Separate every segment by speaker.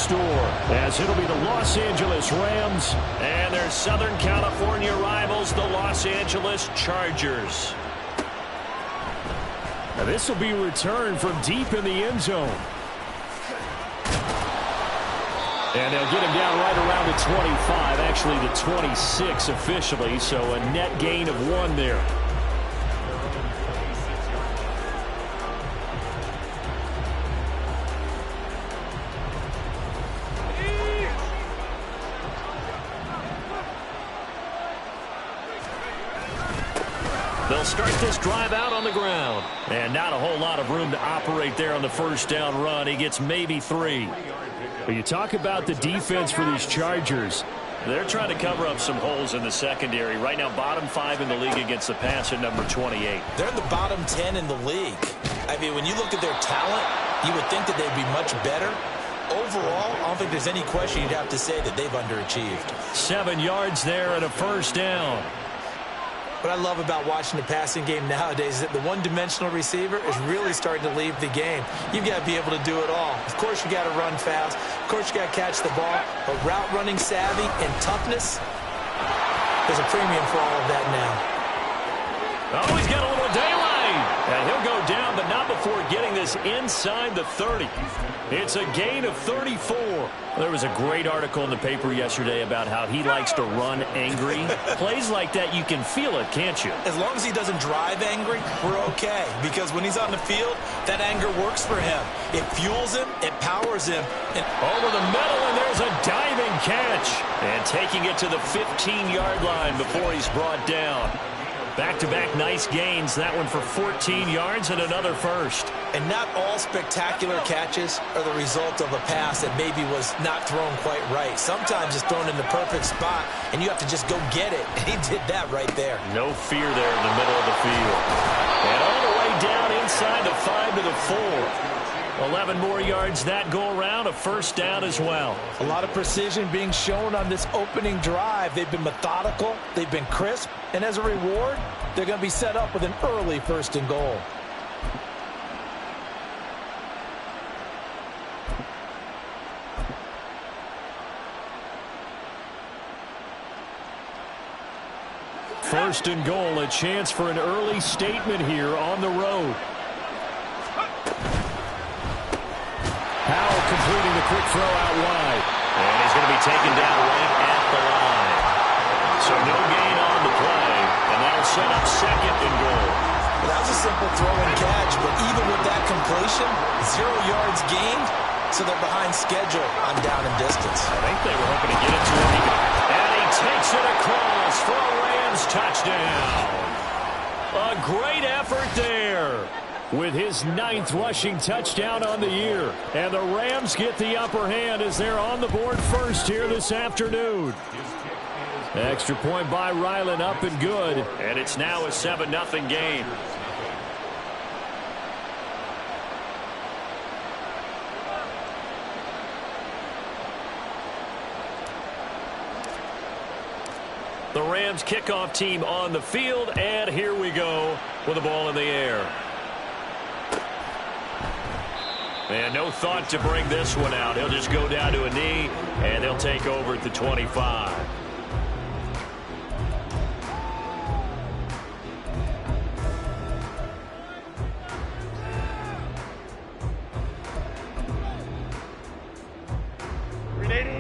Speaker 1: store, as it'll be the Los Angeles Rams and their Southern California rivals, the Los Angeles Chargers. Now this will be returned from deep in the end zone. And they'll get him down right around the 25, actually the 26 officially, so a net gain of 1 there. They'll start this drive out on the ground. And not a whole lot of room to operate there on the first down run. He gets maybe 3. But you talk about the defense for these Chargers. They're trying to cover up some holes in the secondary. Right now, bottom 5 in the league against the pass at number 28.
Speaker 2: They're in the bottom 10 in the league. I mean, when you look at their talent, you would think that they'd be much better. Overall, I don't think there's any question you'd have to say that they've underachieved.
Speaker 1: 7 yards there and a first down.
Speaker 2: What I love about watching the passing game nowadays is that the one-dimensional receiver is really starting to leave the game. You've got to be able to do it all. Of course, you got to run fast. Of course, you got to catch the ball. But route running savvy and toughness, there's a premium for all of that now.
Speaker 1: Oh, he's got a little daylight. And he'll go down, but not before getting this inside the 30. It's a gain of 34. There was a great article in the paper yesterday about how he likes to run angry. Plays like that, you can feel it, can't you?
Speaker 2: As long as he doesn't drive angry, we're okay. Because when he's on the field, that anger works for him. It fuels him, it powers him. And
Speaker 1: over the middle, and there's a diving catch. And taking it to the 15-yard line before he's brought down. Back-to-back nice gains. That one for 14 yards and another first.
Speaker 2: And not all spectacular catches are the result of a pass that maybe was not thrown quite right. Sometimes it's thrown in the perfect spot, and you have to just go get it. And he did that right there.
Speaker 1: No fear there in the middle of the field. And all the way down inside the 5 to the 4. 11 more yards that go around, a first down as well.
Speaker 2: A lot of precision being shown on this opening drive. They've been methodical, they've been crisp, and as a reward, they're going to be set up with an early 1st and goal.
Speaker 1: First and goal, a chance for an early statement here on the road. Powell completing the quick throw out wide. And he's going to be taken down right at the line. So no gain on the play, and that'll set up 2nd and goal.
Speaker 2: Well, that was a simple throw and catch, but even with that completion, 0 yards gained, so they're behind schedule on down and distance.
Speaker 1: I think they were hoping to get it to him. And he takes it across for a Rams touchdown. A great effort there, with his 9th rushing touchdown on the year. And the Rams get the upper hand as they're on the board first here this afternoon. Extra point by Ryland, up and good. And it's now a 7-0 game. The Rams kickoff team on the field, and here we go with the ball in the air. And no thought to bring this one out. He'll just go down to a knee, and they'll take over at the 25.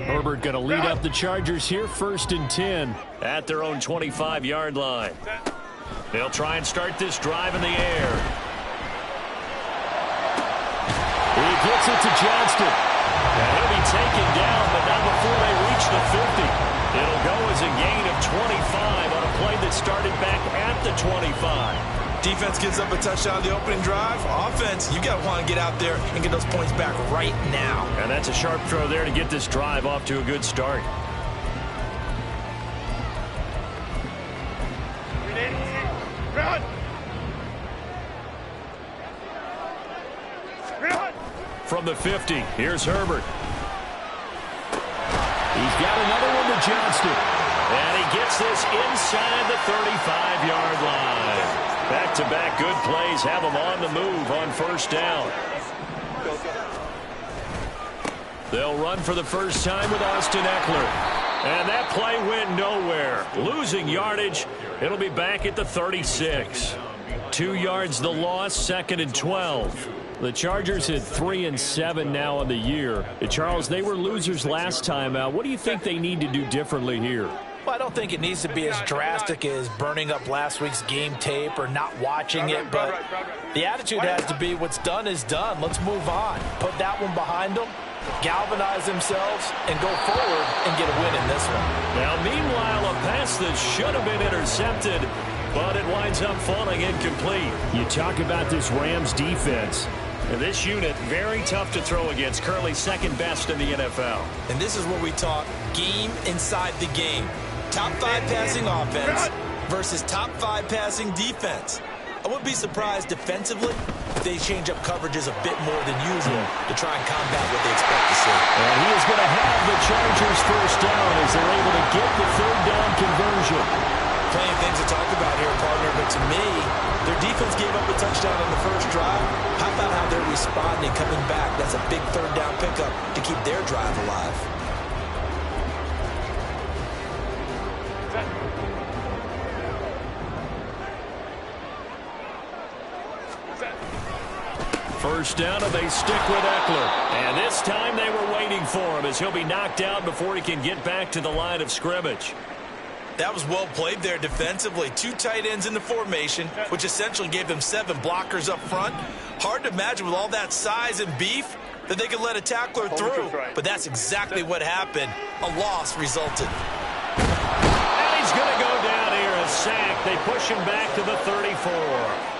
Speaker 1: Herbert going to lead up the Chargers here, 1st and 10 at their own 25-yard line. They'll try and start this drive in the air. He gets it to Johnston. And he'll be taken down, but not before they reach the 50. It'll go as a gain of 25 on a play that started back at the 25.
Speaker 2: Defense gives up a touchdown on the opening drive. Offense, you got to want to get out there and get those points back right now.
Speaker 1: And that's a sharp throw there to get this drive off to a good start.
Speaker 3: Run!
Speaker 1: From the 50, here's Herbert. He's got another one to Johnston. And he gets this inside the 35-yard line. Back-to-back good plays have him on the move on 1st down. They'll run for the first time with Austin Eckler. And that play went nowhere. Losing yardage. It'll be back at the 36. 2 yards the loss, 2nd and 12. The Chargers at 3-7 now on the year. Charles, they were losers last time out. What do you think they need to do differently here?
Speaker 2: Well, I don't think it needs to be as drastic as burning up last week's game tape or not watching it, but the attitude has to be what's done is done. Let's move on. Put that one behind them, galvanize themselves, and go forward and get a win in this one.
Speaker 1: Now, meanwhile, a pass that should have been intercepted, but it winds up falling incomplete. You talk about this Rams defense. And this unit, very tough to throw against, currently second best in the NFL.
Speaker 2: And this is where we talk game inside the game. Top 5 passing offense versus top 5 passing defense. I wouldn't be surprised defensively if they change up coverages a bit more than usual to try and combat what they expect to see.
Speaker 1: And he is going to have the Chargers first down as they're able to get the 3rd down conversion.
Speaker 2: Plenty of things to talk about here, partner, but to me, their defense gave up a touchdown on the first drive. How about how they're responding, coming back? That's a big 3rd down pickup to keep their drive alive.
Speaker 1: First down, and they stick with Eckler. And this time they were waiting for him as he'll be knocked out before he can get back to the line of scrimmage.
Speaker 2: That was well played there defensively. 2 tight ends in the formation, which essentially gave them 7 blockers up front. Hard to imagine with all that size and beef that they could let a tackler through. But that's exactly what happened. A loss resulted.
Speaker 1: And he's going to go down here, a sack. They push him back to the 34.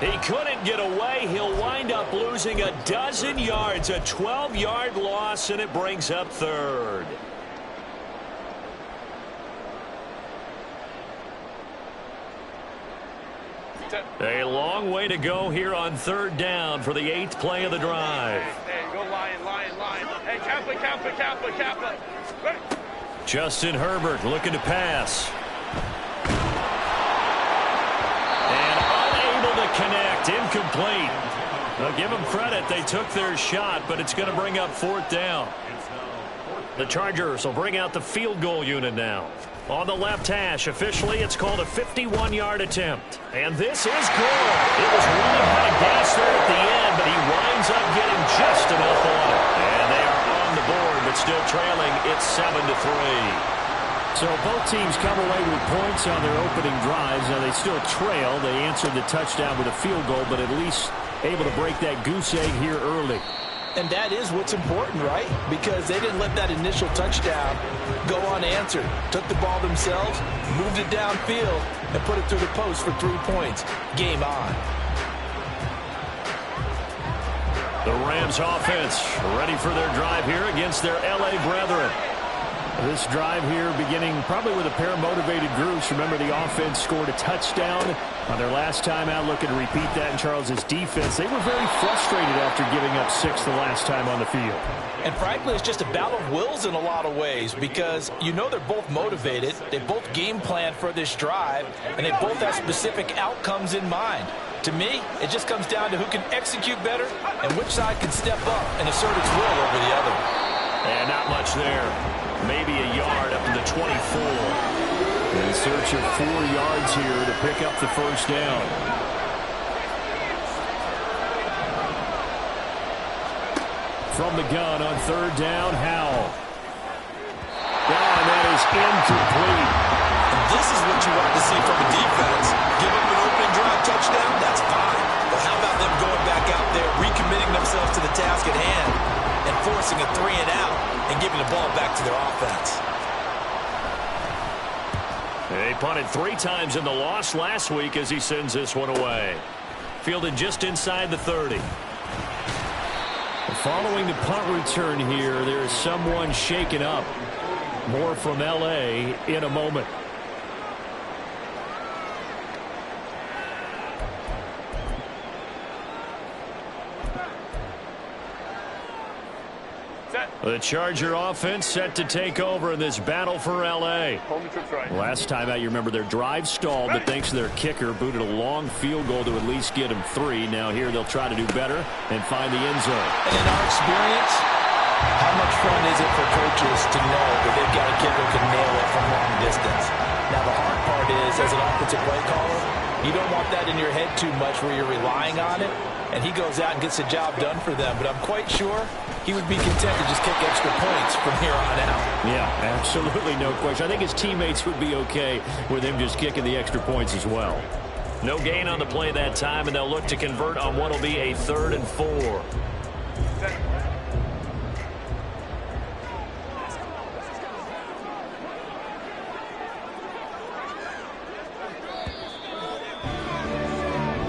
Speaker 1: He couldn't get away. He'll wind up losing a dozen yards, a 12-yard loss, and it brings up 3rd. A long way to go here on 3rd down for the 8th play of the drive.
Speaker 3: Hey, go Lion. Hey, Kappa.
Speaker 1: Justin Herbert looking to pass. And unable to connect, incomplete. Well, give them credit, they took their shot, but it's going to bring up 4th down. The Chargers will bring out the field goal unit now. On the left hash, officially, it's called a 51-yard attempt. And this is good. It was running out of gas there at the end, but he winds up getting just enough on it. And they are on the board, but still trailing. It's 7-3. So both teams come away with points on their opening drives. Now they still trail. They answered the touchdown with a field goal, but at least able to break that goose egg here early.
Speaker 2: And that is what's important, right? Because they didn't let that initial touchdown go unanswered. Took the ball themselves, moved it downfield, and put it through the post for 3 points. Game on.
Speaker 1: The Rams offense ready for their drive here against their LA brethren. This drive here beginning probably with a pair of motivated groups. Remember, the offense scored a touchdown on their last time out. Looking to repeat that in Charles's defense. They were very frustrated after giving up 6 the last time on the field.
Speaker 2: And frankly, it's just a battle of wills in a lot of ways because you know they're both motivated. They both game plan for this drive, and they both have specific outcomes in mind. To me, it just comes down to who can execute better and which side can step up and assert its will over the other.
Speaker 1: And not much there. Maybe a yard up to the 24. In search of 4 yards here to pick up the first down. From the gun on 3rd down, Howell. And that is incomplete.
Speaker 2: And this is what you want to see from a defense. Give up an opening drive touchdown, that's fine. But how about them going back out there, recommitting themselves to the task at hand, and forcing a 3 and out and giving the ball back to their offense.
Speaker 1: They punted 3 times in the loss last week as he sends this one away. Fielded just inside the 30. Following the punt return here, there is someone shaken up. More from LA in a moment. The Charger offense set to take over in this battle for L.A. Last time out, you remember their drive stalled, but thanks to their kicker, booted a long field goal to at least get them 3. Now here they'll try to do better and find the end zone.
Speaker 2: And in our experience, How much fun is it for coaches to know that they've got a kicker who can nail it from long distance? Now, the hard part is, as an offensive play caller, you don't want that in your head too much where you're relying on it, and he goes out and gets the job done for them. But I'm quite sure he would be content to just kick extra points from here on out.
Speaker 1: Yeah, absolutely no question. I think his teammates would be okay with him just kicking the extra points as well. No gain on the play that time, and they'll look to convert on what will be a 3rd and 4.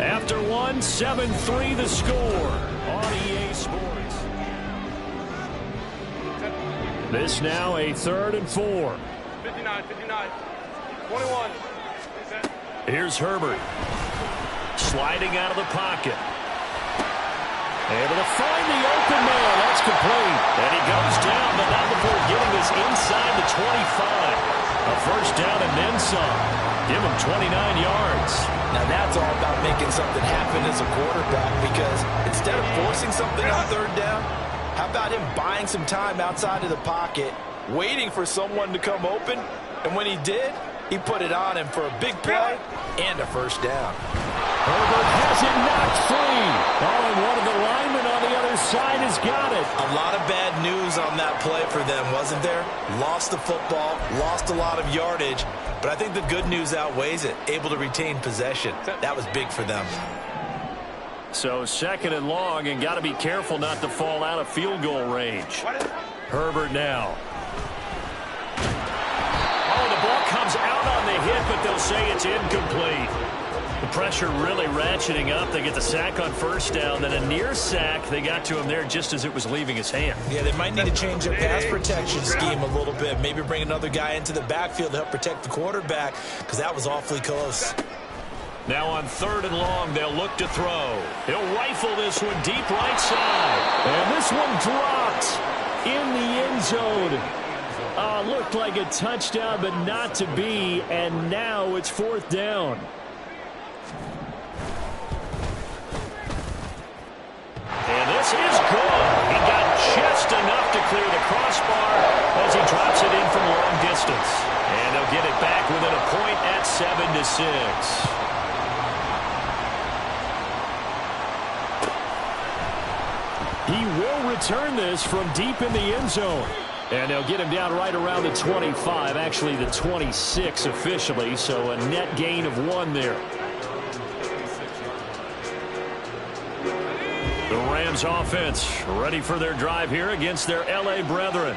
Speaker 1: After one, 7-3 the score on EA Sports. This now a 3rd and 4.
Speaker 3: 59, 21.
Speaker 1: Here's Herbert. Sliding out of the pocket. Able to find the open man. That's complete. And he goes down, but not before getting this inside the 25. A first down and then some. Give him 29 yards.
Speaker 2: Now that's all about making something happen as a quarterback, because instead of forcing something on 3rd down, how about him buying some time outside of the pocket, waiting for someone to come open, and when he did, he put it on him for a big play and a first down.
Speaker 1: Herbert has it knocked free. Oh, and one of the linemen on the other side has got it.
Speaker 2: A lot of bad news on that play for them, wasn't there? Lost the football, lost a lot of yardage, but I think the good news outweighs it. Able to retain possession. That was big for them.
Speaker 1: So 2nd and long, and got to be careful not to fall out of field goal range. Herbert now. Oh, the ball comes out on the hit, but they'll say it's incomplete. The pressure really ratcheting up. They get the sack on first down, then a near sack. They got to him there just as it was leaving his hand.
Speaker 2: Yeah, they might need to change their pass protection scheme a little bit. Maybe bring another guy into the backfield to help protect the quarterback, because that was awfully close.
Speaker 1: Now on 3rd and long, they'll look to throw. He'll rifle this one deep right side. And this one dropped in the end zone. Looked like a touchdown, but not to be. And now it's 4th down. And this is good. He got just enough to clear the crossbar as he drops it in from long distance. And they'll get it back within a point at 7-6. He will return this from deep in the end zone. And they'll get him down right around the 25, actually the 26 officially, so a net gain of 1 there. The Rams offense ready for their drive here against their LA brethren.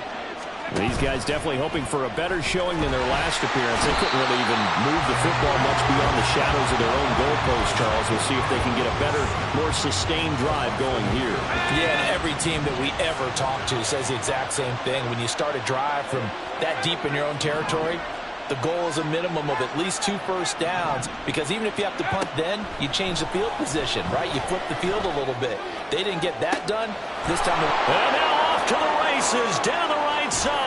Speaker 1: These guys definitely hoping for a better showing than their last appearance. They couldn't really even move the football much beyond the shadows of their own goalpost, Charles. We'll see if they can get a better, more sustained drive going here.
Speaker 2: Yeah, and every team that we ever talk to says the exact same thing. When you start a drive from that deep in your own territory, the goal is a minimum of at least 2 first downs, because even if you have to punt then, you change the field position, right? You flip the field a little bit. They didn't get that done this time.
Speaker 1: And now off to the races down the right side.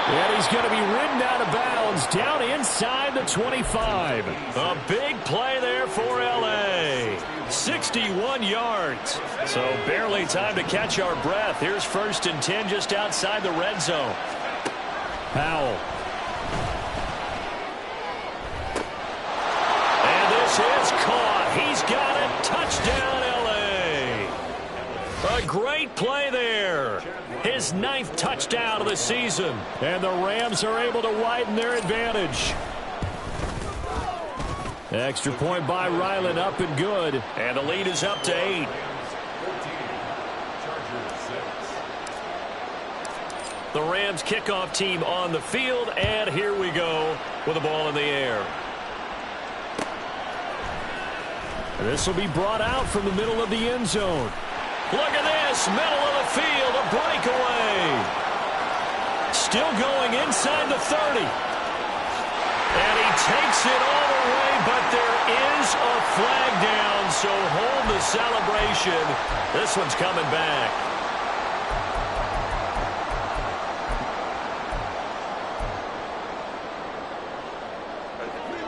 Speaker 1: And he's going to be ridden out of bounds down inside the 25. A big play there for L.A. 61 yards. So barely time to catch our breath. Here's 1st and 10 just outside the red zone. Powell. And this is caught. He's got it. Touchdown, L.A. A great play there. His 9th touchdown of the season. And the Rams are able to widen their advantage. Extra point by Ryland, up and good. And the lead is up to 8. The Rams kickoff team on the field. And here we go with the ball in the air. And this will be brought out from the middle of the end zone. Look at this, middle of the field, a breakaway. Still going inside the 30. And he takes it all the way, but there is a flag down, so hold the celebration. This one's coming back.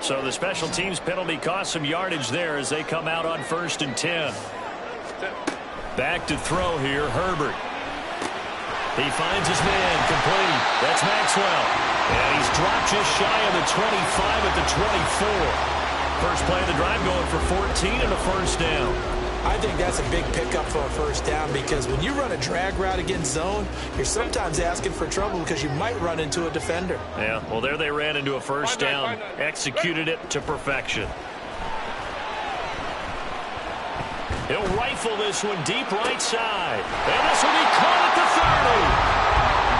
Speaker 1: So the special teams penalty cost some yardage there as they come out on 1st and 10. Back to throw here, Herbert. He finds his man, complete. That's Maxwell. And he's dropped just shy of the 25 at the 24. First play of the drive going for 14 and a first down.
Speaker 2: I think that's a big pickup for a first down because when you run a drag route against zone, you're sometimes asking for trouble because you might run into a defender.
Speaker 1: Yeah, well, there they ran into a first down, executed it to perfection. He'll rifle this one deep right side. And this will be caught at the 30.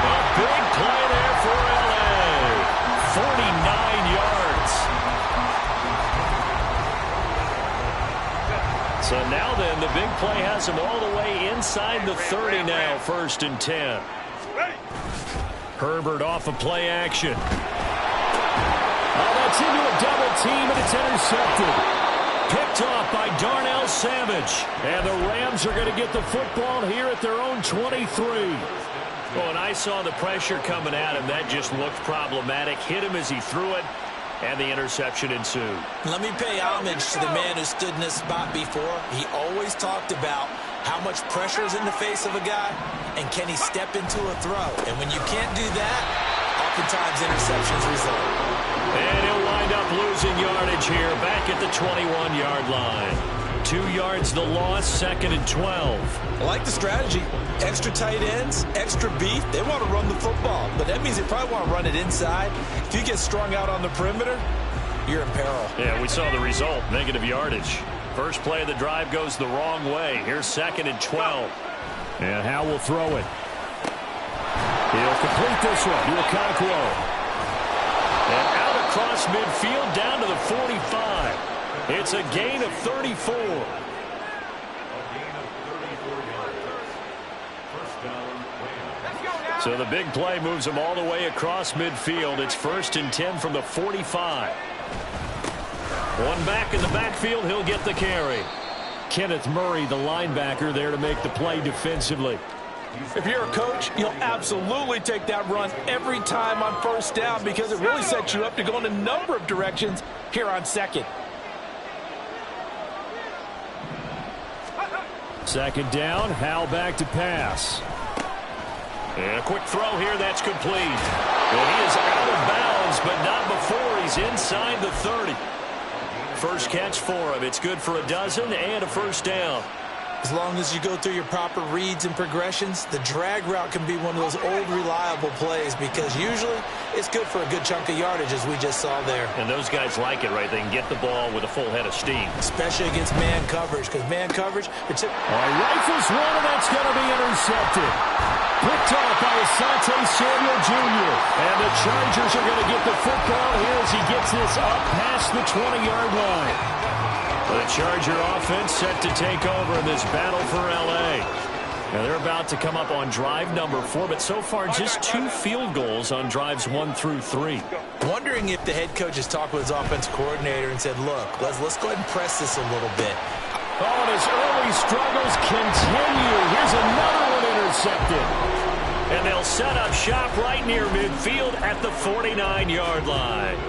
Speaker 1: A big play there for LA. 49 yards. So now then, the big play has him all the way inside the 30 now, 1st and 10. Herbert off of play action. Oh, that's into a double team, and it's intercepted. Picked off by Darnell Savage. And the Rams are going to get the football here at their own 23. Well, and I saw the pressure coming at him. That just looked problematic. Hit him as he threw it, and the interception ensued.
Speaker 2: Let me pay homage to the man who stood in this spot before. He always talked about how much pressure is in the face of a guy, and can he step into a throw. And when you can't do that, oftentimes interceptions result.
Speaker 1: And he'll wind up losing yardage here, back at the 21-yard line. 2 yards the loss, 2nd and 12.
Speaker 2: I like the strategy. Extra tight ends, extra beef. They want to run the football, but that means they probably want to run it inside. If you get strung out on the perimeter, you're in peril.
Speaker 1: Yeah, we saw the result, negative yardage. First play of the drive goes the wrong way. Here's 2nd and 12. And Howe will throw it. He'll complete this one to Okonkwo. And out across midfield down to the 45. It's a gain of 34. So the big play moves him all the way across midfield. It's 1st and 10 from the 45. One back in the backfield, he'll get the carry. Kenneth Murray, the linebacker, there to make the play defensively.
Speaker 4: If you're a coach, you'll absolutely take that run every time on first down because it really sets you up to go in a number of directions here on 2nd.
Speaker 1: 2nd down, Howe back to pass. And a quick throw here, that's complete. Well, he is out of bounds, but not before he's inside the 30. First catch for him. It's good for a dozen and a first down.
Speaker 2: As long as you go through your proper reads and progressions, the drag route can be one of those old reliable plays because usually it's good for a good chunk of yardage as we just saw there.
Speaker 1: And those guys like it, right? They can get the ball with a full head of steam.
Speaker 2: Especially against man coverage because man coverage...
Speaker 1: rifles one, and that's going to be intercepted. Picked off by Asante Samuel Jr. And the Chargers are going to get the football here as he gets this up past the 20-yard line. The Charger offense set to take over in this battle for L.A. Now they're about to come up on drive number 4, but so far just 2 field goals on drives 1 through 3.
Speaker 2: Wondering if the head coach has talked with his offensive coordinator and said, look, let's go ahead and press this a little bit.
Speaker 1: Oh, and his early struggles continue. Here's another one intercepted. And they'll set up shop right near midfield at the 49-yard line.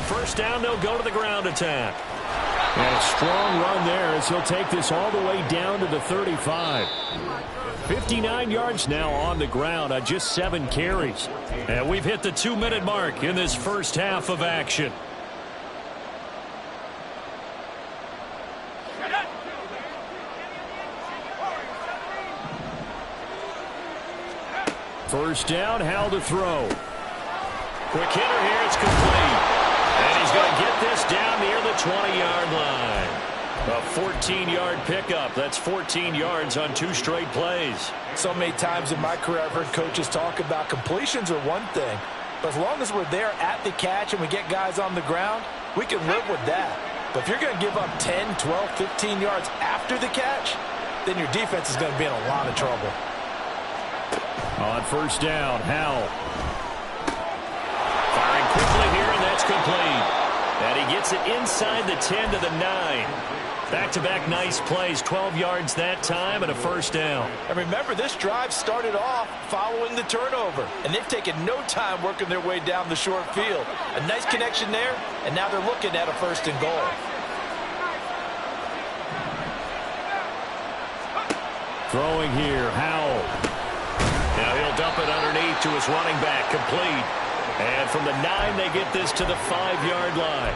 Speaker 1: First down, they'll go to the ground attack. And a strong run there as he'll take this all the way down to the 35. 59 yards now on the ground on just 7 carries. And we've hit the 2-minute mark in this first half of action. First down, Howe to throw. Quick hitter here, it's complete. And he's going to get this down near the 20-yard line. A 14-yard pickup. That's 14 yards on 2 straight plays.
Speaker 4: So many times in my career I've heard coaches talk about completions are one thing, but as long as we're there at the catch and we get guys on the ground, we can live with that. But if you're going to give up 10, 12, 15 yards after the catch, then your defense is going to be in a lot of trouble.
Speaker 1: On first down, Howe. Firing quickly here, and that's complete. And he gets it inside the 10 to the 9. Back-to-back nice plays, 12 yards that time and a first down.
Speaker 4: And remember, this drive started off following the turnover, and they've taken no time working their way down the short field. A nice connection there, and now they're looking at a first and goal.
Speaker 1: Throwing here, Howell. Now he'll dump it underneath to his running back, complete. And from the 9, they get this to the 5-yard line.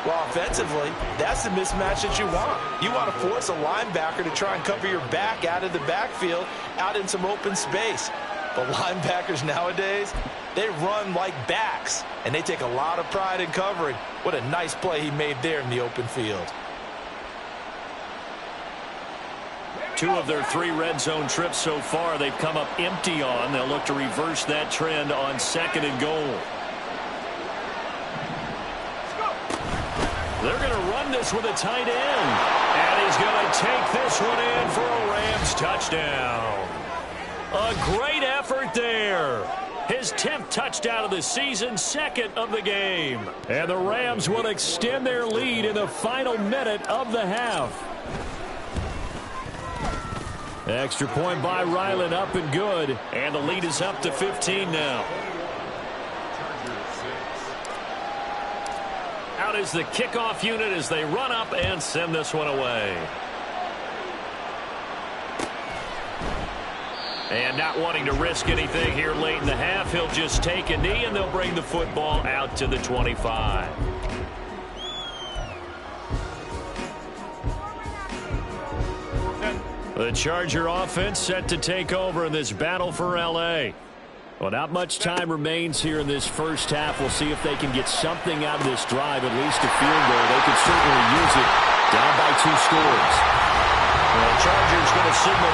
Speaker 4: Well, offensively, that's the mismatch that you want. You want to force a linebacker to try and cover your back out of the backfield, out in some open space. But linebackers nowadays, they run like backs, and they take a lot of pride in covering. What a nice play he made there in the open field.
Speaker 1: 2 of their 3 red zone trips so far, they've come up empty on. They'll look to reverse that trend on 2nd and goal. They're going to run this with a tight end. And he's going to take this one in for a Rams touchdown. A great effort there. His 10th touchdown of the season, 2nd of the game. And the Rams will extend their lead in the final minute of the half. Extra point by Ryland, up and good. And the lead is up to 15 now. Out is the kickoff unit as they run up and send this one away. And not wanting to risk anything here late in the half, he'll just take a knee and they'll bring the football out to the 25. The Charger offense set to take over in this battle for L.A. Well, not much time remains here in this first half. We'll see if they can get something out of this drive, at least a field goal. They could certainly use it. Down by 2 scores. The Chargers going to signal.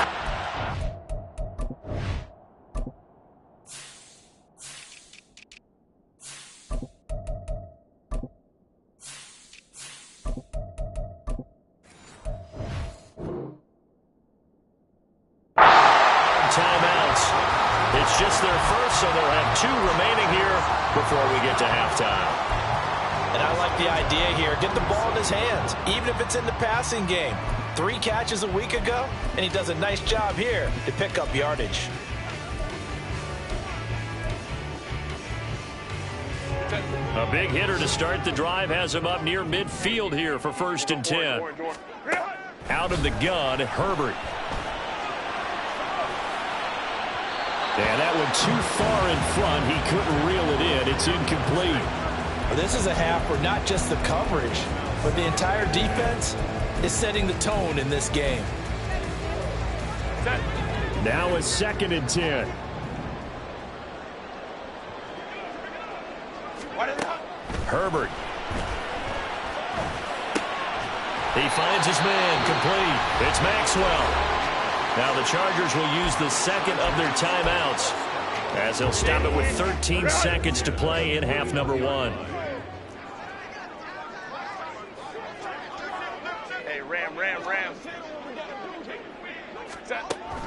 Speaker 1: Timeouts. It's just their first, so they'll have 2 remaining here before we get to halftime.
Speaker 4: And I like the idea here. Get the ball in his hands, even if it's in the passing game. 3 catches a week ago, and he does a nice job here to pick up yardage.
Speaker 1: A big hitter to start the drive has him up near midfield here for 1st and 10. Out of the gun, Herbert. And that one too far in front. He couldn't reel it in. It's incomplete.
Speaker 4: This is a half where not just the coverage, but the entire defense is setting the tone in this game.
Speaker 1: Now a 2nd and 10. Herbert. He finds his man, complete. It's Maxwell. Now the Chargers will use the 2nd of their timeouts as they'll stop it with 13 seconds to play in half number 1.
Speaker 3: Hey, Ram.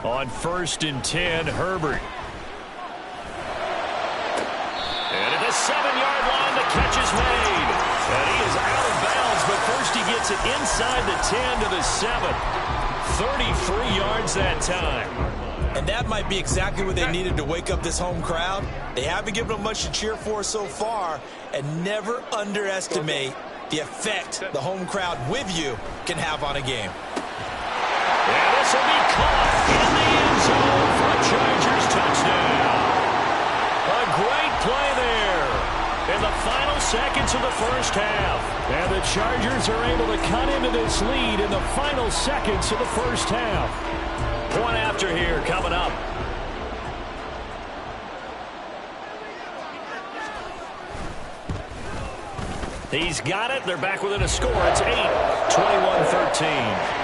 Speaker 1: On 1st and 10, Herbert. And at the 7-yard line, the catch is made. And he is out of bounds, but first he gets it inside the 10 to the 7. 33 yards that time.
Speaker 4: And that might be exactly what they needed to wake up this home crowd. They haven't given them much to cheer for so far, and never underestimate the effect the home crowd with you can have on a game.
Speaker 1: And this will be caught in the end zone for a Chargers touchdown. A great play there in the final seconds of the first half. And the Chargers are able to cut into this lead in the final seconds of the first half. Point after here coming up. He's got it. They're back within a score. It's 8-21-13.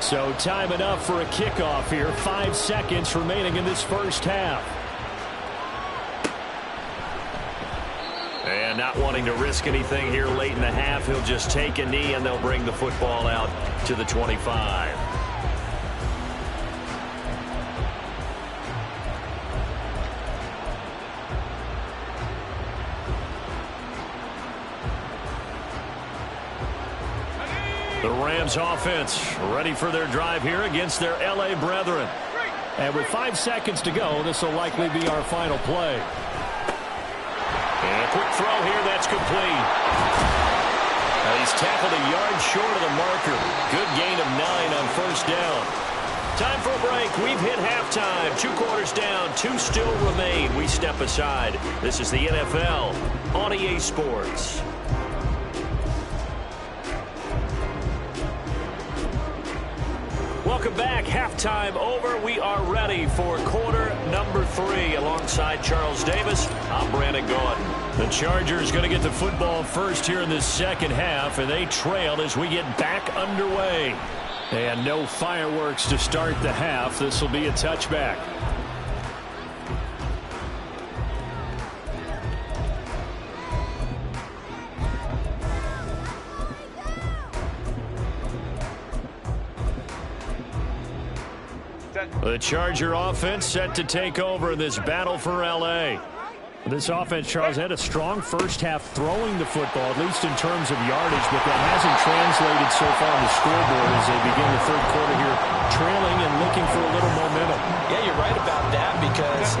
Speaker 1: So time enough for a kickoff here. 5 seconds remaining in this first half. And not wanting to risk anything here late in the half, he'll just take a knee and they'll bring the football out to the 25. Rams offense ready for their drive here against their LA brethren. And with 5 seconds to go, this will likely be our final play. And a quick throw here, that's complete. He's tackled a yard short of the marker. Good gain of 9 on first down. Time for a break. We've hit halftime. 2 quarters down. 2 still remain. We step aside. This is the NFL on EA Sports. Welcome back. Halftime over. We are ready for quarter number 3. Alongside Charles Davis, I'm Brandon Gaudin. The Chargers going to get the football first here in this second half, and they trail as we get back underway. And no fireworks to start the half. This will be a touchback. The Charger offense set to take over in this battle for L.A. This offense, Charles, had a strong first half throwing the football, at least in terms of yardage, but that hasn't translated so far on the scoreboard as they begin the third quarter here, trailing and looking for a little momentum.
Speaker 4: Yeah, you're right about that because,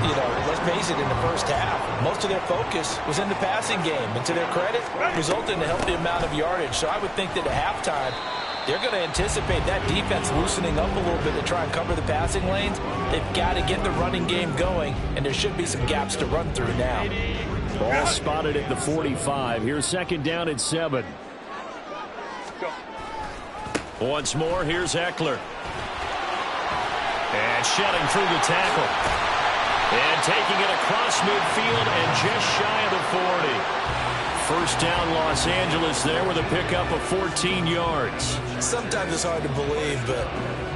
Speaker 4: let's face it, in the first half, most of their focus was in the passing game. And to their credit, resulted in a healthy amount of yardage. So I would think that at halftime, they're going to anticipate that defense loosening up a little bit to try and cover the passing lanes. They've got to get the running game going, and there should be some gaps to run through now.
Speaker 1: Ball spotted at the 45. Here's second down at 7. Once more, here's Eckler. And shedding through the tackle. And taking it across midfield and just shy of the 40. First down, Los Angeles there with a pickup of 14 yards.
Speaker 2: Sometimes it's hard to believe, but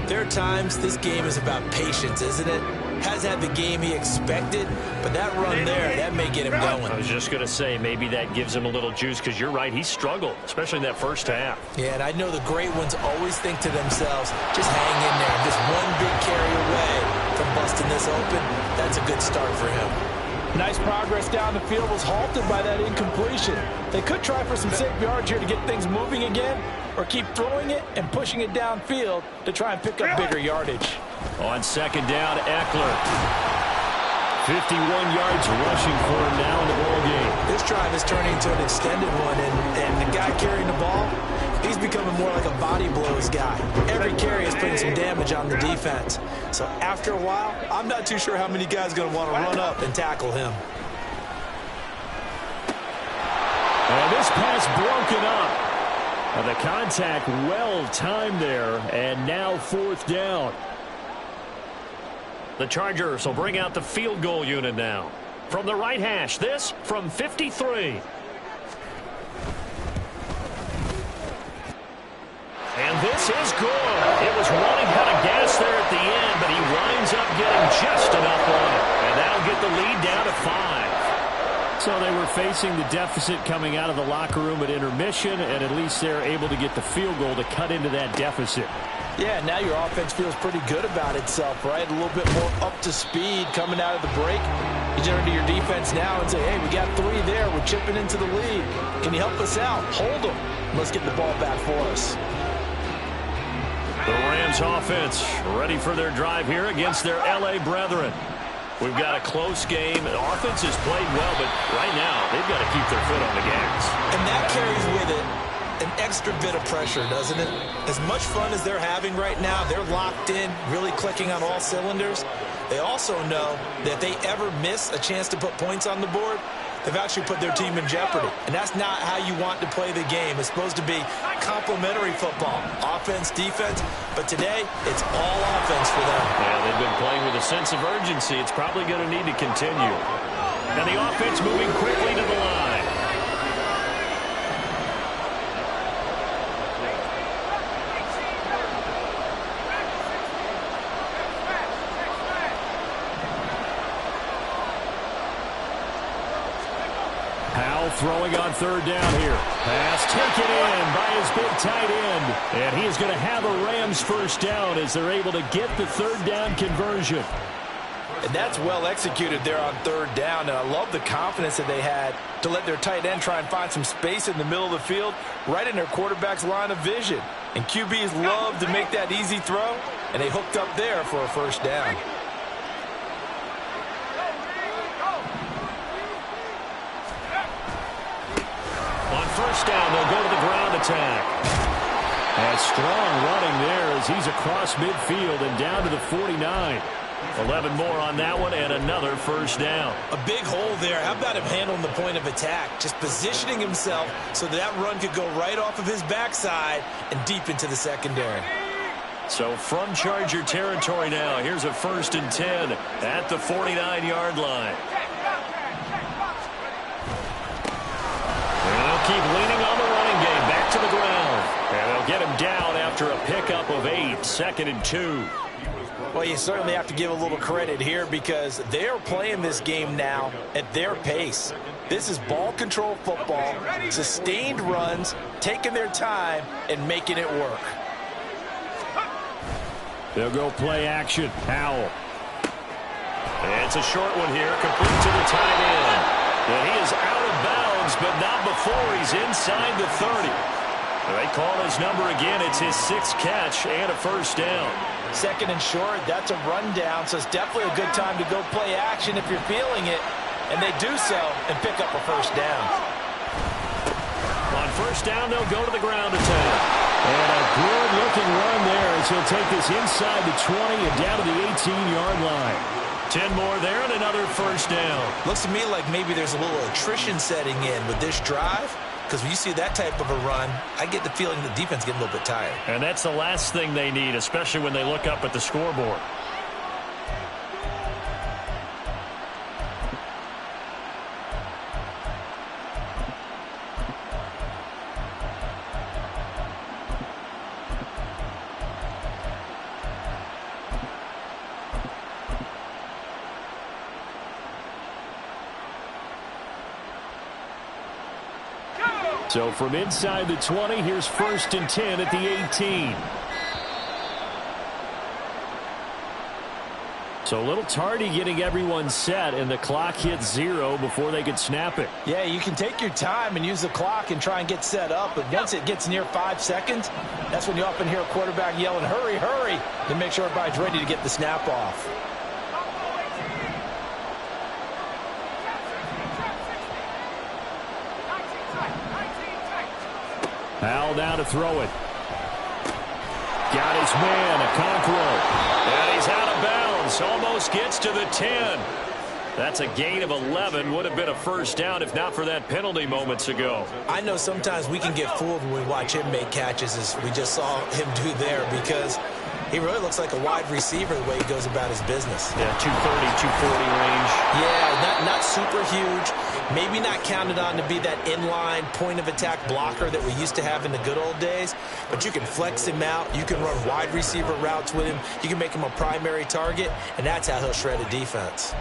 Speaker 2: there are times this game is about patience, isn't it? Has had the game he expected, but that run there, that may get him going.
Speaker 1: I was just going to say, maybe that gives him a little juice because you're right, he struggled, especially in that first half.
Speaker 2: Yeah, and I know the great ones always think to themselves, just hang in there. Just one big carry away from busting this open. That's a good start for him.
Speaker 4: Nice progress down the field was halted by that incompletion. They could try for some safe yards here to get things moving again, or keep throwing it and pushing it downfield to try and pick up bigger yardage.
Speaker 1: On second down, Eckler. 51 yards rushing for him now in the ball game.
Speaker 2: This drive is turning into an extended one, and the guy carrying the ball, he's becoming more like a body blows guy. Every carry is putting some damage on the defense. So after a while, I'm not too sure how many guys are going to want to run up and tackle him.
Speaker 1: And this pass broken up. And the contact well timed there, and now fourth down. The Chargers will bring out the field goal unit now. From the right hash, this from 53. And this is good. It was running out of gas there at the end, but he winds up getting just enough on it. And that'll get the lead down to 5. So they were facing the deficit coming out of the locker room at intermission, and at least they're able to get the field goal to cut into that deficit.
Speaker 4: Yeah, now your offense feels pretty good about itself, right? A little bit more up to speed coming out of the break. You turn to your defense now and say, hey, we got 3 there. We're chipping into the lead. Can you help us out? Hold them. Let's get the ball back for us.
Speaker 1: The Rams offense ready for their drive here against their L.A. brethren. We've got a close game. The offense has played well, but right now they've got to keep their foot on the gas.
Speaker 2: And that carries with it an extra bit of pressure, doesn't it? As much fun as they're having right now, they're locked in, really clicking on all cylinders. They also know that if they ever miss a chance to put points on the board, they've actually put their team in jeopardy. And that's not how you want to play the game. It's supposed to be complementary football, offense, defense. But today, it's all offense for them.
Speaker 1: Yeah, they've been playing with a sense of urgency. It's probably going to need to continue. And the offense moving quickly to the line. Throwing on third down here. Pass taken in by his big tight end. And he is going to have a Rams first down as they're able to get the third down conversion.
Speaker 4: And that's well executed there on third down. And I love the confidence that they had to let their tight end try and find some space in the middle of the field, right in their quarterback's line of vision. And QBs love to make that easy throw, and they hooked up there for a first down.
Speaker 1: On first down, they'll go to the ground attack. And strong running there as he's across midfield and down to the 49. 11 more on that one and another first down.
Speaker 2: A big hole there. How about him handling the point of attack? Just positioning himself so that run could go right off of his backside and deep into the secondary.
Speaker 1: So from Charger territory now, here's a 1st and 10 at the 49-yard line. And they'll keep leaning on the running game back to the ground. And they'll get him down after a pickup of 8, 2nd and 2.
Speaker 2: Well, you certainly have to give a little credit here because they are playing this game now at their pace. This is ball control football, sustained runs, taking their time, and making it work.
Speaker 1: They'll go play action. Howell. And it's a short one here, complete to the tight end. And he is out of bounds, but not before he's inside the 30. They call his number again. It's his 6th catch and a first down.
Speaker 2: 2nd and short, that's a rundown, so it's definitely a good time to go play action if you're feeling it. And they do so and pick up a first down.
Speaker 1: On first down, they'll go to the ground attack. And a good-looking run there as he'll take this inside the 20 and down to the 18-yard line. 10 more there and another first down.
Speaker 2: Looks to me like maybe there's a little attrition setting in with this drive. Because when you see that type of a run, I get the feeling the defense getting a little bit tired.
Speaker 1: And that's the last thing they need, especially when they look up at the scoreboard. So from inside the 20, here's 1st and 10 at the 18. So a little tardy getting everyone set, and the clock hits 0 before they could snap it.
Speaker 2: Yeah, you can take your time and use the clock and try and get set up, but once it gets near 5 seconds, that's when you often hear a quarterback yelling, hurry, hurry, to make sure everybody's ready to get the snap off.
Speaker 1: Howell down to throw it. Got his man, Okonkwo. And he's out of bounds. Almost gets to the 10. That's a gain of 11. Would have been a first down if not for that penalty moments ago.
Speaker 2: I know sometimes we can get fooled when we watch him make catches as we just saw him do there because he really looks like a wide receiver the way he goes about his business.
Speaker 1: Yeah, 230, 240 range.
Speaker 2: Yeah, not super huge. Maybe not counted on to be that inline point-of-attack blocker that we used to have in the good old days. But you can flex him out. You can run wide receiver routes with him. You can make him a primary target, and that's how he'll shred a defense.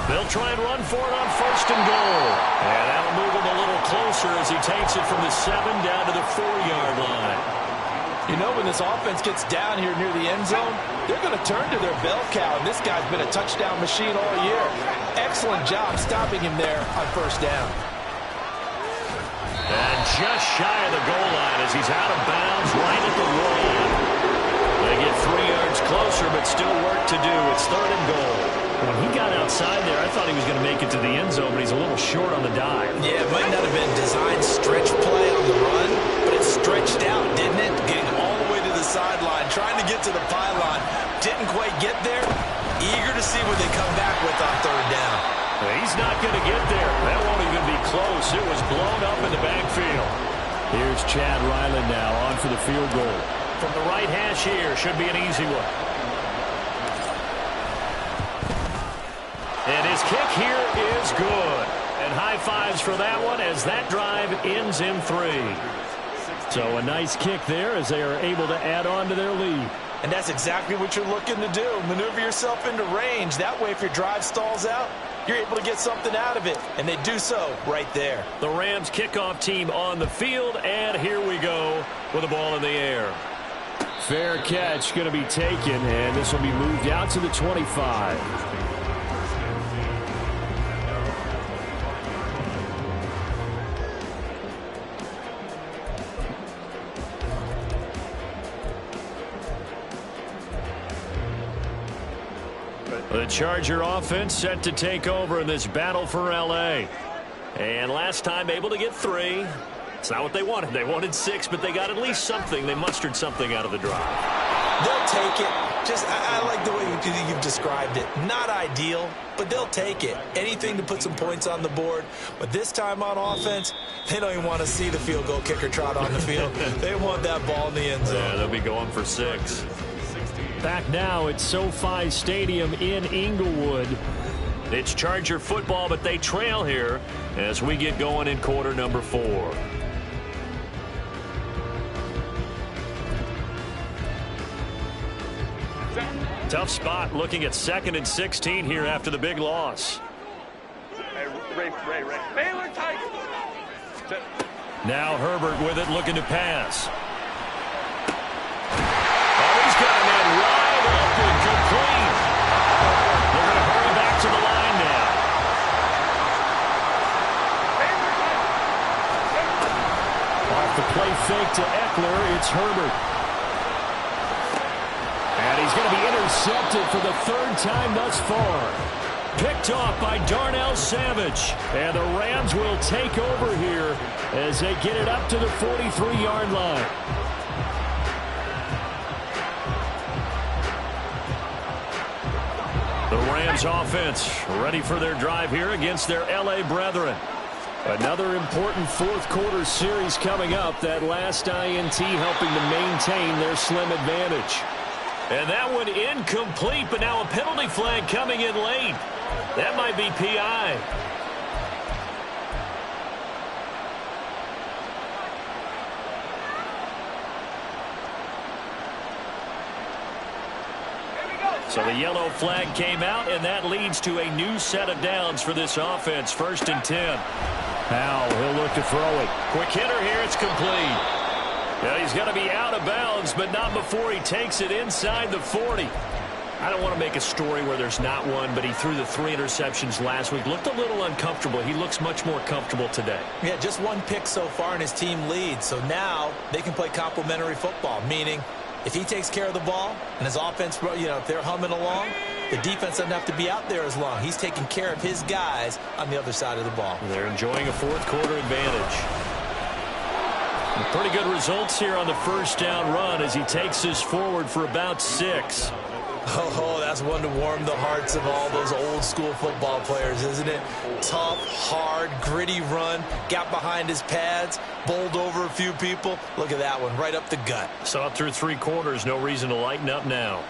Speaker 1: They'll try and run for it on 1st and goal. And that'll move him a little closer as he takes it from the 7 down to the 4-yard line.
Speaker 4: You know, when this offense gets down here near the end zone, they're going to turn to their bell cow, and this guy's been a touchdown machine all year. Excellent job stopping him there on 1st down.
Speaker 1: And just shy of the goal line as he's out of bounds right at the line. They get 3 yards closer, but still work to do. It's 3rd and goal. When he got outside there, I thought he was going to make it to the end zone, but he's a little short on the dive.
Speaker 2: Yeah, it might not have been designed stretch play on the run, but it stretched out, didn't it? Getting all the way to the sideline, trying to get to the pylon. Didn't quite get there. Eager to see what they come back with on 3rd down.
Speaker 1: He's not going to get there. That won't even be close. It was blown up in the backfield. Here's Chad Ryland now on for the field goal. From the right hash here, should be an easy one. And his kick here is good. And high fives for that one as that drive ends in 3. So a nice kick there as they are able to add on to their lead.
Speaker 2: And that's exactly what you're looking to do. Maneuver yourself into range. That way, if your drive stalls out, you're able to get something out of it. And they do so right there.
Speaker 1: The Rams kickoff team on the field, and here we go with the ball in the air. Fair catch going to be taken, and this will be moved out to the 25. The Charger offense set to take over in this battle for L.A. And last time able to get 3. It's not what they wanted. They wanted 6, but they got at least something. They mustered something out of the drive.
Speaker 2: They'll take it. I like the way you've described it. Not ideal, but they'll take it. Anything to put some points on the board. But this time on offense, they don't even want to see the field goal kicker trot on the field. They want that ball in the end zone.
Speaker 1: Yeah, they'll be going for 6. Back now at SoFi Stadium in Inglewood. It's Charger football, but they trail here as we get going in quarter number 4. Tough spot looking at 2nd and 16 here after the big loss.
Speaker 3: Hey, Ray. Baylor tight.
Speaker 1: Now Herbert with it, looking to pass. Oh, he's got a man wide open, complete. They're going to hurry back to the line now. Off the play fake to Eckler, it's Herbert. And he's going to be intercepted for the 3rd time thus far. Picked off by Darnell Savage. And the Rams will take over here as they get it up to the 43-yard line. The Rams offense ready for their drive here against their L.A. brethren. Another important 4th quarter series coming up. That last INT helping to maintain their slim advantage. And that one incomplete, but now a penalty flag coming in late. That might be PI. So the yellow flag came out, and that leads to a new set of downs for this offense. 1st and 10. Now he'll look to throw it. Quick hitter here. It's complete. Yeah, he's going to be out of bounds, but not before he takes it inside the 40. I don't want to make a story where there's not one, but he threw the 3 interceptions last week. Looked a little uncomfortable. He looks much more comfortable today. Yeah, just 1 pick so far, and his team leads. So now they can play complementary football, meaning if he takes care of the ball and his offense, if they're humming along, the defense doesn't have to be out there as long. He's taking care of his guys on the other side of the ball. They're enjoying a 4th quarter advantage. Pretty good results here on the 1st down run as he takes us forward for about 6. Oh, that's one to warm the hearts of all those old school football players, isn't it? Tough, hard, gritty run. Got behind his pads, bowled over a few people. Look at that one, right up the gut. Saw it through 3 quarters. No reason to lighten up now.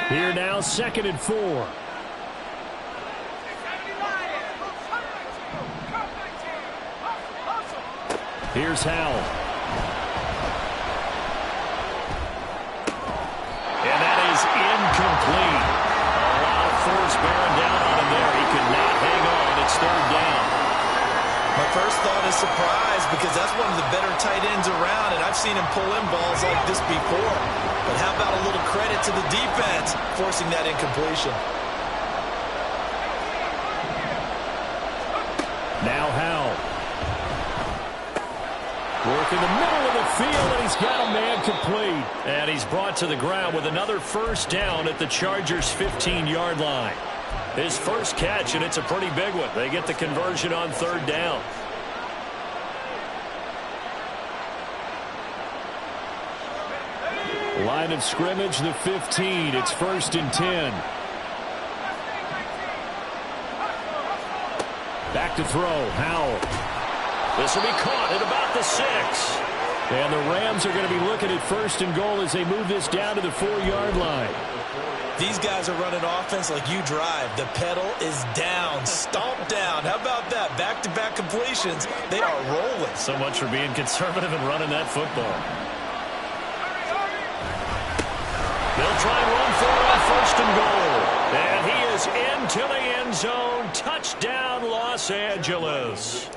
Speaker 1: Here now, 2nd and 4. Here's Howell. And that is incomplete. A lot of force bearing down on him there. He could not hang on. It's 3rd down. My first thought is surprise because that's one of the better tight ends around, and I've seen him pull in balls like this before. But how about a little credit to the defense forcing that incompletion? Now Howell. Work in the middle of the field, and he's got a man complete. And he's brought to the ground with another 1st down at the Chargers' 15-yard line. His first catch, and it's a pretty big one. They get the conversion on 3rd down. Line of scrimmage, the 15. It's 1st and 10. Back to throw, Howell. This will be caught at about the 6. And the Rams are going to be looking at 1st and goal as they move this down to the 4-yard line. These guys are running offense like you drive. The pedal is down, stomped down. How about that? Back-to-back completions. They are rolling. So much for being conservative and running that football. first and goal. And he is into the end zone. Touchdown, Los Angeles.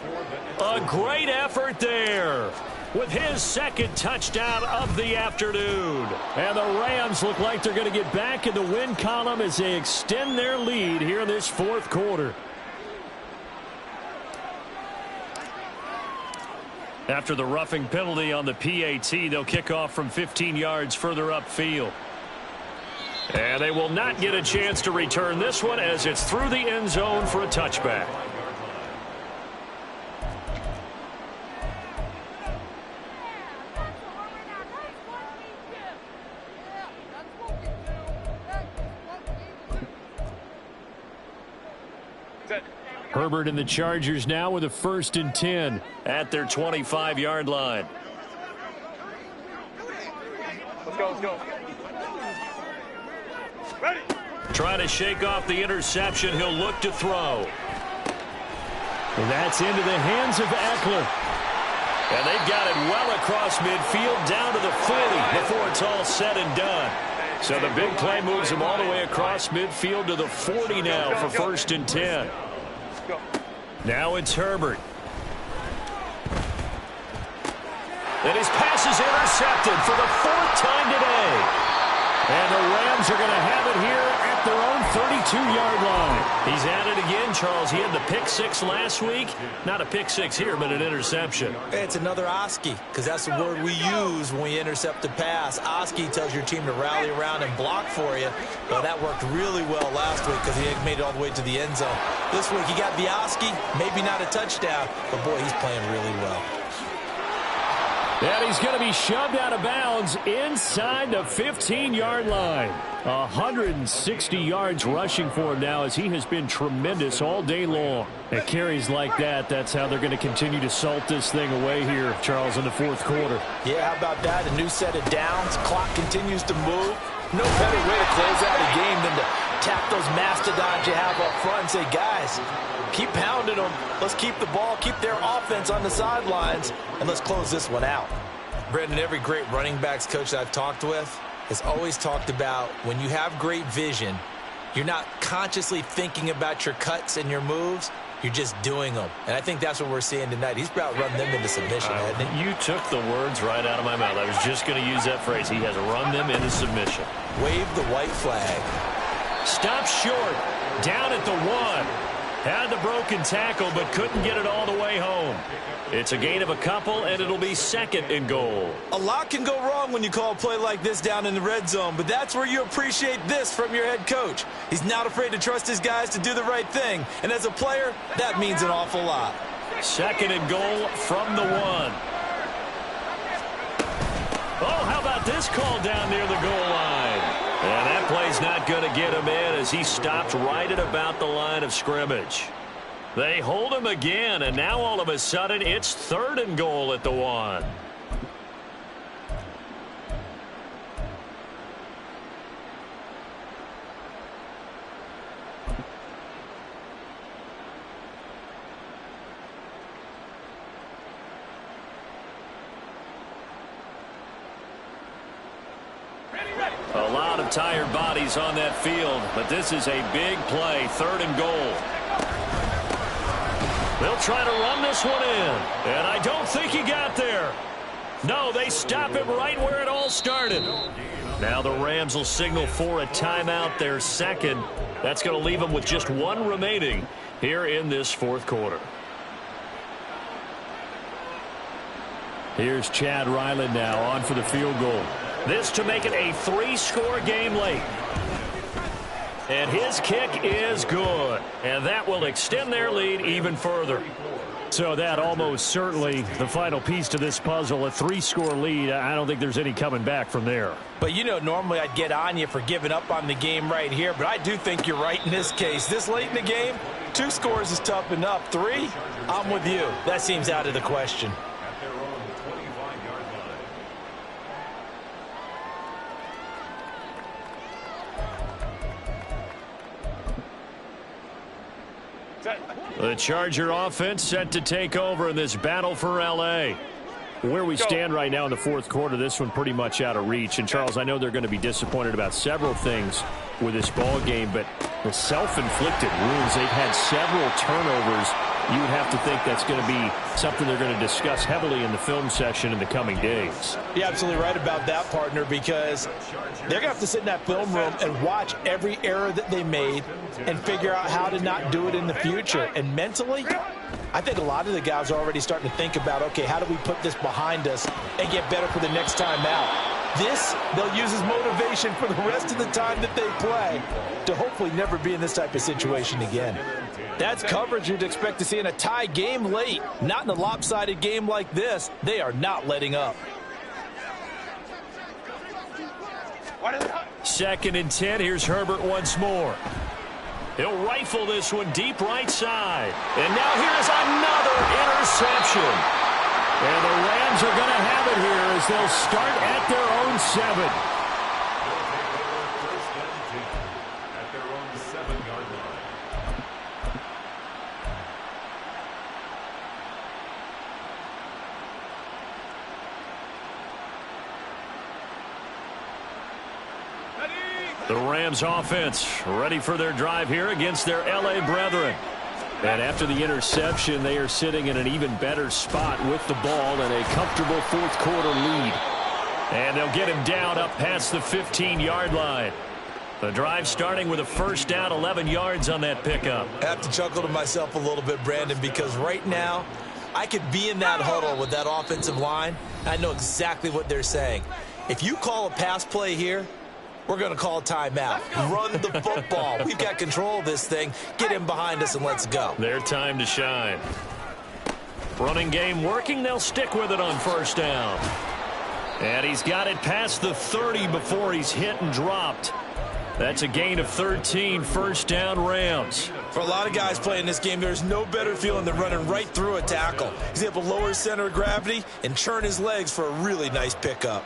Speaker 1: A great effort there with his second touchdown of the afternoon. And the Rams look like they're going to get back in the win column as they extend their lead here in this fourth quarter. After the roughing penalty on the PAT, they'll kick off from 15 yards further upfield. And they will not get a chance to return this one as it's through the end zone for a touchback. Herbert and the Chargers now with a 1st and 10 at their 25-yard line.
Speaker 3: Let's go, let's go. Ready.
Speaker 1: Trying to shake off the interception. He'll look to throw. And that's into the hands of Eckler. And they've got it well across midfield down to the 40 before it's all said and done. So the big play moves him all the way across midfield to the 40 now for 1st and 10. Now it's Herbert. And his pass is intercepted for the 4th time today. And the Rams are going to have it here at their own 32-yard line. He's at it again, Charles. He had the pick 6 last week. Not a pick 6 here, but an interception.
Speaker 2: It's another Oski, because that's the word we use when we intercept a pass. Oski tells your team to rally around and block for you. Well, that worked really well last week because he made it all the way to the end zone. This week he got the Oski, maybe not a touchdown, but boy, he's playing really well.
Speaker 1: And he's going to be shoved out of bounds inside the 15-yard line. 160 yards rushing for him now as he has been tremendous all day long. At carries like that, that's how they're going to continue to salt this thing away here, Charles, in the fourth quarter.
Speaker 4: Yeah, how about that? A new set of downs. Clock continues to move. No better way to close out a game than to tap those mastodons you have up front and say, guys, keep pounding them. Let's keep the ball, keep their offense on the sidelines, and let's close this one out.
Speaker 2: Brendan, every great running backs coach that I've talked with has always talked about when you have great vision, you're not consciously thinking about your cuts and your moves. You're just doing them. And I think that's what we're seeing tonight. He's about running them into submission, hasn't he?
Speaker 1: You took the words right out of my mouth. I was just going to use that phrase. He has run them into submission.
Speaker 2: Wave the white flag.
Speaker 1: Stop short. Down at the 1. Had the broken tackle, but couldn't get it all the way home. It's a gain of a couple, and it'll be 2nd and goal.
Speaker 2: A lot can go wrong when you call a play like this down in the red zone, but that's where you appreciate this from your head coach. He's not afraid to trust his guys to do the right thing, and as a player, that means an awful lot.
Speaker 1: 2nd and goal from the 1. Oh, how about this call down near the goal line? And that play's not going to get him in as he stopped right at about the line of scrimmage. They hold him again, and now all of a sudden it's 3rd and goal at the 1. A lot of tired bodies on that field, but this is a big play, 3rd and goal. They'll try to run this one in, and I don't think he got there. No, they stop him right where it all started. Now the Rams will signal for a timeout, their 2nd. That's going to leave them with just 1 remaining here in this fourth quarter. Here's Chad Ryland now on for the field goal. This to make it a 3-score game late. And his kick is good. And that will extend their lead even further. So that almost certainly the final piece to this puzzle, a 3-score lead. I don't think there's any coming back from there.
Speaker 4: But, you know, normally I'd get on you for giving up on the game right here. But I do think you're right in this case. This late in the game, 2 scores is tough enough. 3, I'm with you. That seems out of the question.
Speaker 1: The Charger offense set to take over in this battle for L.A. Where we stand right now in the fourth quarter, this one pretty much out of reach. And, Charles, I know they're going to be disappointed about several things with this ball game, but the self-inflicted wounds, they've had several turnovers. You would have to think that's going to be something they're going to discuss heavily in the film session in the coming days.
Speaker 4: You're absolutely right about that, partner, because they're going to have to sit in that film room and watch every error that they made and figure out how to not do it in the future. And mentally, I think a lot of the guys are already starting to think about, okay, how do we put this behind us and get better for the next time out? This, they'll use as motivation for the rest of the time that they play to hopefully never be in this type of situation again. That's coverage you'd expect to see in a tie game late. Not in a lopsided game like this. They are not letting up.
Speaker 1: 2nd and 10. Here's Herbert once more. He'll rifle this one deep right side. And now here's another interception. And the Rams are going to have it here as they'll start at their own 7.
Speaker 5: At their own 7-yard line.
Speaker 1: The Rams offense ready for their drive here against their LA brethren. And after the interception, they are sitting in an even better spot with the ball and a comfortable 4th quarter lead. And they'll get him down up past the 15-yard line. The drive starting with a first down, 11 yards on that pickup.
Speaker 2: I have to chuckle to myself a little bit, Brandon, because right now I could be in that huddle with that offensive line. I know exactly what they're saying. If you call a pass play here, we're going to call a timeout. Run the football. We've got control of this thing. Get him behind us and let's go.
Speaker 1: Their time to shine. Running game working. They'll stick with it on first down. And he's got it past the 30 before he's hit and dropped. That's a gain of 13, first down Rams.
Speaker 2: For a lot of guys playing this game, there's no better feeling than running right through a tackle. He's able to lower his center of gravity and churn his legs for a really nice pickup.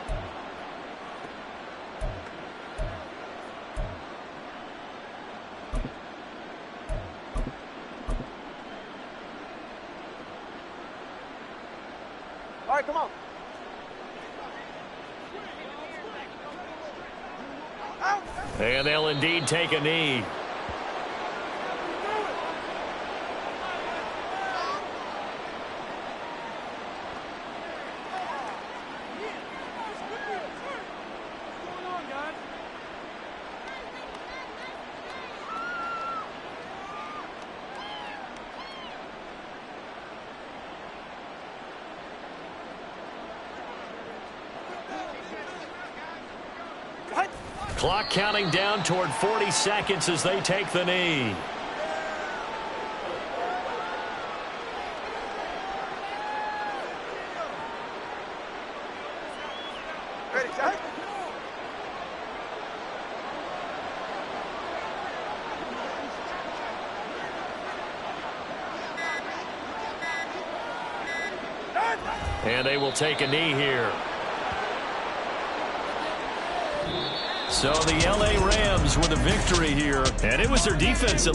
Speaker 3: All right, come on.
Speaker 1: And they'll indeed take a knee. Clock counting down toward 40 seconds as they take the knee.
Speaker 3: Ready, set.
Speaker 1: And they will take a knee here. So the LA Rams with a victory here, and it was their defense that